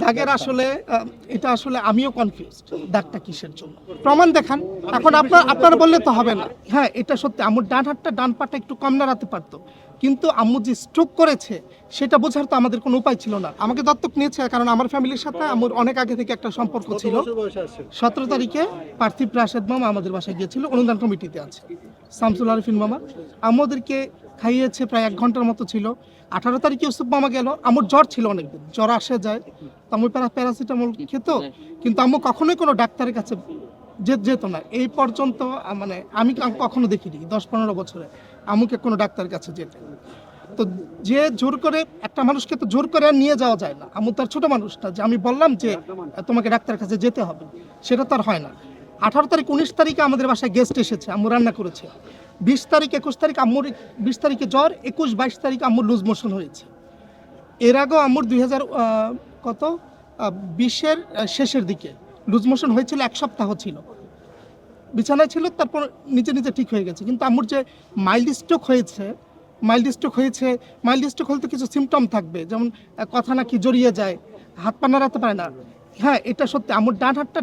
দাগের আসলে এটা আসলে আমিও কনফিউজড দাগটা কিসের জন্য। প্রমাণ দেখান। এখন আপনারা বললে তো হবে না। হ্যাঁ, এটা সত্যি আম্মুর ডান পাটা একটু কম নাড়াতে পারতো, কিন্তু আম্মু যে স্ট্রোক করেছে সেটা বোঝার তো আমাদের কোনো উপায় ছিল না। আমাকে দত্তক নিয়েছে কারণ আমার ফ্যামিলির সাথে আম্মুর অনেক আগে থেকে একটা সম্পর্ক ছিল। 17 তারিখে পার্থিব রাশেদ মামা আমাদের বাসায় গিয়েছিল, অনুদান কমিটিতে আছে শামসুল আরিফিন মামা। আম্মুদেরকে খাইয়েছে, প্রায় 1 ঘন্টার মতো ছিল। 18 তারিখে ইউসুফ মামা গেল। আম্মুর জ্বর ছিল অনেকদিন, জ্বর আসে যায়, তো আম্মু প্যারাসিটামল খেত, কিন্তু আম্মু কখনোই কোনো ডাক্তারের কাছে যেত না এই পর্যন্ত। মানে আমি কখনো দেখিনি 10-15 বছরে আম্মুকে কোনো ডাক্তারের কাছে যেতে। তো যে জোর করে একটা মানুষকে তো জোর করে আর নিয়ে যাওয়া যায় না। আম্মু তার ছোট মানুষটা, যে আমি বললাম যে তোমাকে ডাক্তারের কাছে যেতে হবে, সেটা তো আর হয় না। 18 তারিখ 19 তারিখে আমাদের বাসায় গেস্ট এসেছে, আম্মু রান্না করেছে। 20 তারিখ 21 তারিখ আম্মুর, 20 তারিখে জ্বর, 21-22 তারিখ আম্মুর লুজ মোশন হয়েছে। এর আগেও আম্মুর 2020-এর শেষের দিকে লুজ মোশন হয়েছিল, 1 সপ্তাহ ছিল, বিছানায় ছিল, তারপর নিজে নিজে ঠিক হয়ে গেছে। কিন্তু আম্মুর যে মাইল্ড স্ট্রোক হয়েছে, মাইল্ড স্ট্রোক হলে তো কিছু সিমটম থাকবে, যেমন কথা নাকি জড়িয়ে যায়, হাত পা নাড়াতে পারে না। হ্যাঁ, এটা সত্যি আম্মুর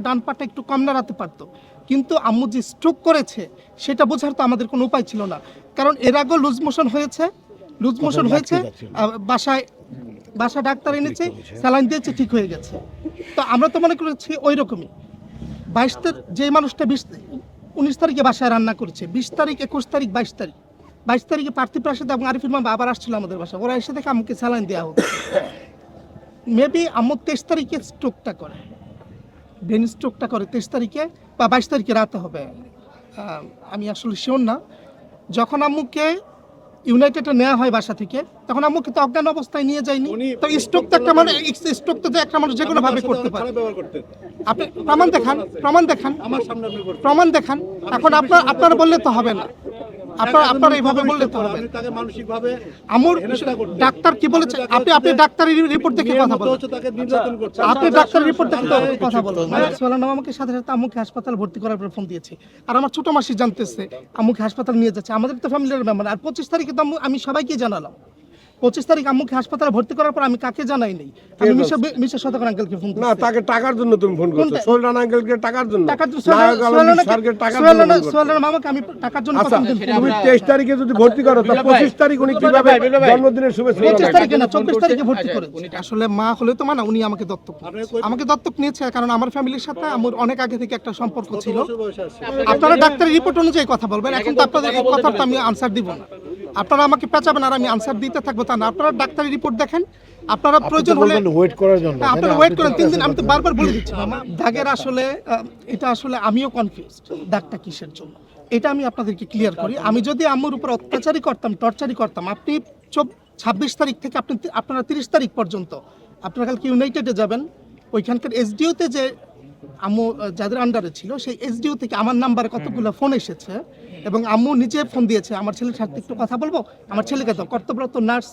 ডান পাটা একটু কম নাড়াতে পারতো, কিন্তু আম্মু যে স্ট্রোক করেছে সেটা বোঝার তো আমাদের কোনো উপায় ছিল না। কারণ এর আগেও লুজ মোশন হয়েছে, বাসায় ডাক্তার এনেছে, স্যালাইন দিয়েছে, ঠিক হয়ে গেছে। তো আমরা তো মনে করেছি ওই রকমই। যে মানুষটা 19 তারিখে বাসায় রান্না করেছে, 20 তারিখ 21 তারিখ 22 তারিখে পার্থিব রাশেদ এবং আরিফিন মামা আবার আসছিল আমাদের বাসায়। ওরা এসে দেখে আমাকে স্যালাইন দেওয়া হতো। মেবি আম্মু 23 তারিখে স্ট্রোকটা করে, ব্রেন স্ট্রোকটা করে 23 তারিখে বা 22 তারিখে রাতে হবে, আমি আসলে শিওর না। যখন আম্মুকে ইউনাইটেডে নেওয়া হয় বাসা থেকে, তখন আম্মুকে তো অজ্ঞান অবস্থায় নিয়ে যায়নি। তো স্ট্রোক তো একটা মানুষ, স্ট্রোক তো একটা মানুষ যে কোনো ভাবে করতে পারে। আপনি প্রমাণ দেখান। এখন আপনারা বললে তো হবে না। আপনারা এইভাবে বললে তো হবে। আমার ডাক্তার কি বলেছে? আপনি ডাক্তারের রিপোর্ট দেখে কথা বলুন। আপনি ডাক্তারের রিপোর্ট দেখে কথা বলুন। সোহেল আমাকে সাথে সাথে আম্মুকে হাসপাতালে ভর্তি করার পর ফোন দিয়েছে, আর আমার ছোট মাসি জানতেছে আম্মুকে হাসপাতালে নিয়ে যাচ্ছে। আমাদের তো ফ্যামিলির মেম্বার। আর 25 তারিখে তো আমি সবাইকে জানালাম। 25 তারিখ আম্মুকে হাসপাতালে ভর্তি করার পর আমি কাকে জানাই নাই, আমি মিশা শতকর আঙ্কেলকে ফোন করছি। না, তাকে টাকার জন্য তুমি ফোন করছো? সোহেল আঙ্কেলকে টাকার জন্য? সোহেল মামাকে আমি টাকার জন্য কথা বলছি। তুমি 23 তারিখে যদি ভর্তি করো তো 25 তারিখ উনি কিভাবে জন্মদিনের শুভেচ্ছা? 25 তারিখে না, 24 তারিখে ভর্তি করেছে। আসলে মা হলে তো মা না, উনি আমাকে দত্তক নিয়েছে কারণ আমার ফ্যামিলির সাথে আম্মুর অনেক আগে থেকে একটা সম্পর্ক ছিল। আপনারা ডাক্তারের রিপোর্ট অনুযায়ী কথা বলবেন। এখন তো আপনাদের এই কথাটা আমি আনসার দিব না। আপনারা আমাকে পেঁচাবেন আর আমি আনসার দিতে থাকবো তা না। আপনারা ডাক্তারি রিপোর্ট দেখেন, আপনারা প্রয়োজন হলে ওয়েট করার জন্য আপনারা ওয়েট করেন 3 দিন। আমি তো বারবার বলে দিচ্ছি মামা, দাগের আসলে এটা আসলে আমিও কনফিউজড দাগটা কিসের জন্য। এটা আমি আপনাদেরকে ক্লিয়ার করি। আমি যদি আম্মুর উপর অত্যাচারই করতাম, টর্চারই করতাম, আপনি 26 তারিখ থেকে আপনারা 30 তারিখ পর্যন্ত আপনারা কালকে ইউনাইটেডে যাবেন। ওইখানকার এসডিওতে যে আম্মু যাদের আন্ডারে ছিল, সেই এসডিও থেকে আমার নাম্বারে কতগুলো ফোন এসেছে এবং আম্মু নিজে ফোন দিয়েছে, আমার ছেলের সাথে একটু কথা বলবো। আমার ছেলেকে তো কর্তব্যরত নার্স,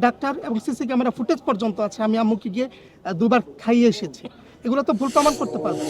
ডাক্তার এবং সিসি ক্যামেরা ফুটেজ পর্যন্ত আছে। আমি আম্মুকে গিয়ে 2বার খাইয়ে এসেছি। এগুলো তো ভুল প্রমাণ করতে পারবো।